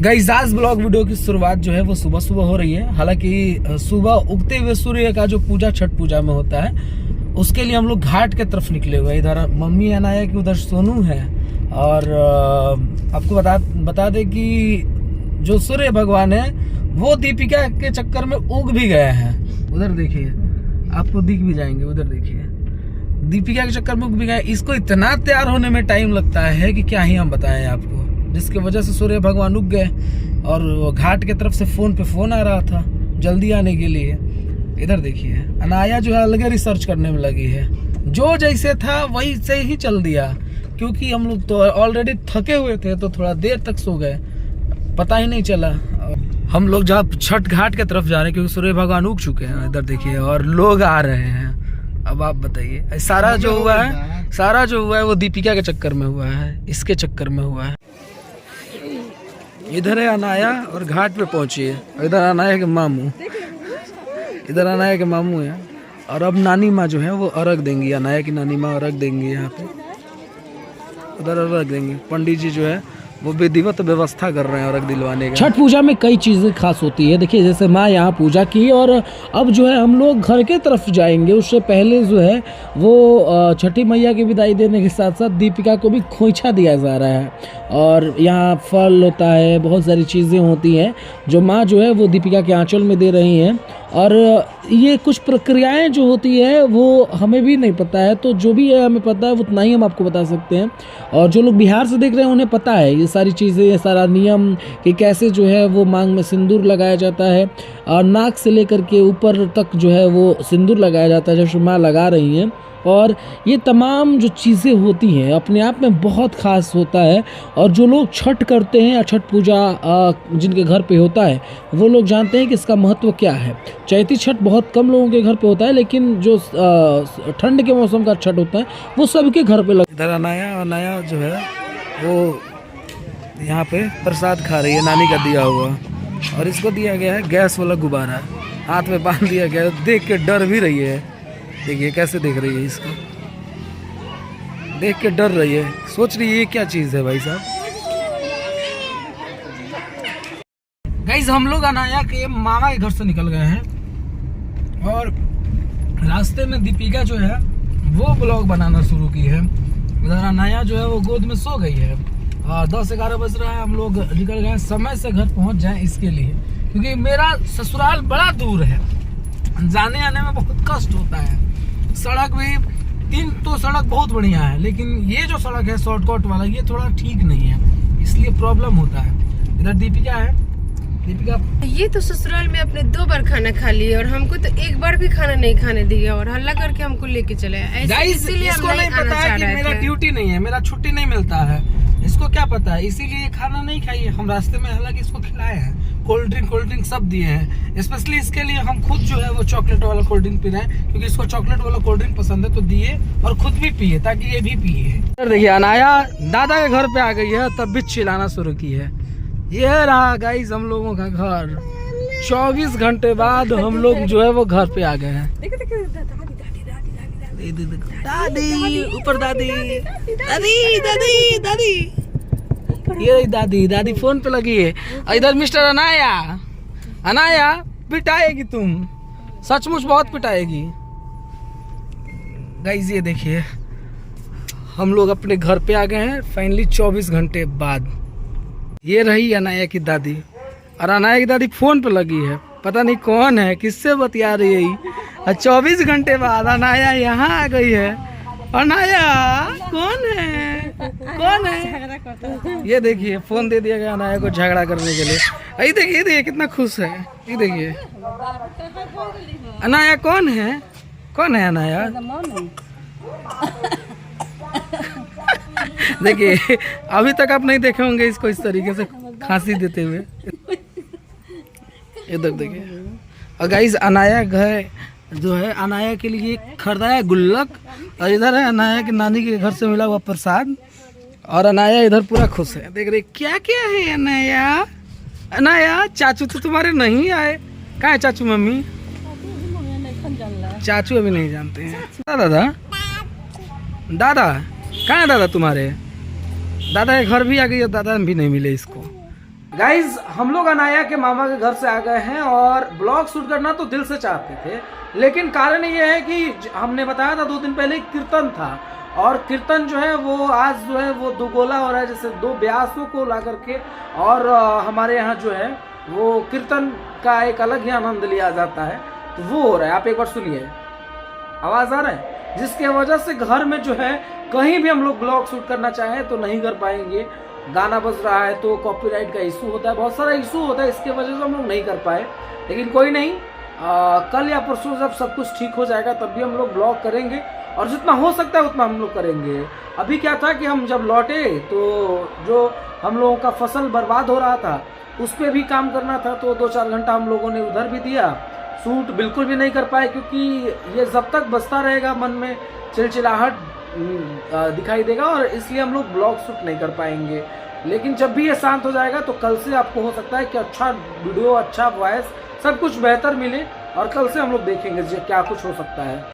Guys आज blog video की शुरुआत जो है वो सुबह सुबह हो रही है। हालांकि सुबह उगते हुए सूर्य का जो पूजा छठ पूजा में होता है उसके लिए हम लोग घाट के तरफ निकले हुए। इधर मम्मी अनाया कि उधर सोनू है। और आपको बता दे कि जो सूर्य भगवान है वो दीपिका के चक्कर में उग भी गए हैं। उधर देखिए, आपको दिख भी जाएंगे, उधर देखिए, दीपिका के चक्कर में उग भी गए। इसको इतना तैयार होने में टाइम लगता है कि क्या ही हम बताएं आपको, जिसकी वजह से सूर्य भगवान उग गए। और घाट के तरफ से फोन पे फोन आ रहा था जल्दी आने के लिए। इधर देखिए अनाया जो है अलग रिसर्च करने में लगी है। जो जैसे था वही से ही चल दिया, क्योंकि हम लोग तो ऑलरेडी थके हुए थे तो थोड़ा देर तक सो गए, पता ही नहीं चला। हम लोग जहाँ छठ घाट के तरफ जा रहे हैं क्योंकि सूर्य भगवान उग चुके हैं। इधर देखिए और लोग आ रहे हैं। अब आप बताइए, सारा जो हुआ है वो दीपिका के चक्कर में हुआ है, इसके चक्कर में हुआ है। इधर है अनाया और घाट पे पहुंची है। इधर अनाया के मामू है। और अब नानी माँ जो है वो अर्घ देंगी, अनाया की नानी माँ अर्घ देंगी। यहाँ पे उधर अर्घ देंगे। पंडित जी जो है वो विधिवत व्यवस्था कर रहे हैं अर्घ दिलवाने का। छठ पूजा में कई चीज़ें खास होती है। देखिए जैसे माँ यहाँ पूजा की और अब जो है हम लोग घर के तरफ जाएंगे। उससे पहले जो है वो छठी मैया की विदाई देने के साथ साथ दीपिका को भी खोइछा दिया जा रहा है। और यहाँ फल होता है, बहुत सारी चीज़ें होती हैं जो माँ जो है वो दीपिका के आंचल में दे रही हैं। और ये कुछ प्रक्रियाएं जो होती है वो हमें भी नहीं पता है, तो जो भी है हमें पता है उतना ही हम आपको बता सकते हैं। और जो लोग बिहार से देख रहे हैं उन्हें पता है ये सारी चीज़ें, ये सारा नियम कि कैसे जो है वो मांग में सिंदूर लगाया जाता है और नाक से लेकर के ऊपर तक जो है वो सिंदूर लगाया जाता है, जैसे माँ लगा रही हैं। और ये तमाम जो चीज़ें होती हैं अपने आप में बहुत ख़ास होता है। और जो लोग छठ करते हैं या छठ पूजा जिनके घर पे होता है वो लोग जानते हैं कि इसका महत्व क्या है। चैती छठ बहुत कम लोगों के घर पे होता है, लेकिन जो ठंड के मौसम का छठ होता है वो सबके घर पे लगता है। इधर अनाया जो है वो यहाँ पे प्रसाद खा रही है, नानी का दिया हुआ। और इसको दिया गया है गैस वाला गुब्बारा, हाथ में बांध दिया गया है। देख के डर भी रही है, देखिए कैसे देख रही है, इसको देख के डर रही है, सोच रही है ये क्या चीज़ है भाई साहब। गाइस हम लोग अनाया के मामा के घर से निकल गए हैं और रास्ते में दीपिका जो है वो ब्लॉग बनाना शुरू की है। उधर अनाया जो है वो गोद में सो गई है और 10-11 बज रहा है। हम लोग निकल गए समय से घर पहुंच जाएं इसके लिए, क्योंकि मेरा ससुराल बड़ा दूर है, जाने आने में बहुत कष्ट होता है। सड़क भी तो सड़क बहुत बढ़िया है, लेकिन ये जो सड़क है शॉर्टकट वाला ये थोड़ा ठीक नहीं है, इसलिए प्रॉब्लम होता है। इधर दीपिका है। दीपिका ये तो ससुराल में अपने 2 बार खाना खा लिए और हमको तो 1 बार भी खाना नहीं खाने दिया और हल्ला करके हमको लेके चले। इसीलिए इसको नहीं पता है कि मेरा ड्यूटी नहीं है, मेरा छुट्टी नहीं मिलता है, इसको क्या पता है, इसीलिए खाना नहीं खाई है। हम रास्ते में हालांकि इसको खिलाए हैं, कोल्ड ड्रिंक सब दिए हैं। स्पेशली इसके लिए हम खुद जो है वो चॉकलेट वाला कोल्ड ड्रिंक पी रहे हैं, क्योंकि इसको चॉकलेट वाला कोल्ड ड्रिंक पसंद है, तो दिए और खुद भी पिए ताकि ये भी पिए। देखिए अनाया दादा के घर पे आ गई है, तब भी चिल्लाना शुरू की है। ये रहा गाइस हम लोगों का घर। 24 घंटे बाद हम लोग जो है वो घर पे आ गए हैं। दादी ऊपर, दादी ये रही दादी फोन पे लगी है। इधर मिस्टर अनाया पिटाएगी, तुम सचमुच बहुत पिटाएगी। गाइस ये देखिए हम लोग अपने घर पे आ गए हैं फाइनली 24 घंटे बाद। ये रही अनाया की दादी, और अनाया की दादी फोन पे लगी है, पता नहीं कौन है, किससे बतिया रही है। और 24 घंटे बाद अनाया यहाँ आ गई है। अनाया कौन है? ये देखिए फोन दे दिया गया अनाया को झगड़ा करने के लिए। ये देखिए कितना खुश है। ये देखिए अनाया कौन है अनाया? देखिए अभी तक आप नहीं देखे होंगे इसको इस तरीके से खांसी देते हुए। इधर देखिए। और गाइस अनाया घर जो है अनाया के लिए खरीदा है गुल्लक, और इधर है अनाया की नानी के घर से मिला हुआ प्रसाद। और अनाया इधर पूरा खुश है। देख रहे क्या है अनाया चाचू तो तुम्हारे नहीं आए। कहाँ है चाचू? मम्मी चाचू अभी नहीं जानते हैं। दादा कहाँ है दादा तुम्हारे? दादा के घर भी आ गई और दादा भी नहीं मिले इसको। गाइज हम लोग अनाया के मामा के घर से आ गए हैं और ब्लॉग शूट करना तो दिल से चाहते थे, लेकिन कारण ये है कि हमने बताया था 2 दिन पहले कीर्तन था और कीर्तन जो है वो आज जो है वो दुगोला हो रहा है, जैसे 2 ब्यासों को ला करके। और हमारे यहाँ जो है वो कीर्तन का एक अलग ही आनंद लिया जाता है, तो वो हो रहा है। आप एक बार सुनिए, आवाज आ रहा है, जिसके वजह से घर में जो है कहीं भी हम लोग ब्लॉग शूट करना चाहें तो नहीं कर पाएंगे। गाना बज रहा है तो कॉपीराइट का इशू होता है, बहुत सारा इशू होता है, इसके वजह से हम लोग नहीं कर पाए। लेकिन कोई नहीं, कल या परसों जब सब कुछ ठीक हो जाएगा तब भी हम लोग ब्लॉग करेंगे और जितना हो सकता है उतना हम लोग करेंगे। अभी क्या था कि हम जब लौटे तो जो हम लोगों का फसल बर्बाद हो रहा था उस पर भी काम करना था, तो 2-4 घंटा हम लोगों ने उधर भी दिया। शूट बिल्कुल भी नहीं कर पाए क्योंकि ये जब तक बसता रहेगा मन में चिलचिलाहट दिखाई देगा और इसलिए हम लोग ब्लॉग शूट नहीं कर पाएंगे। लेकिन जब भी ये शांत हो जाएगा तो कल से आपको हो सकता है कि अच्छा वीडियो, अच्छा वॉइस, सब कुछ बेहतर मिले और कल से हम लोग देखेंगे क्या कुछ हो सकता है।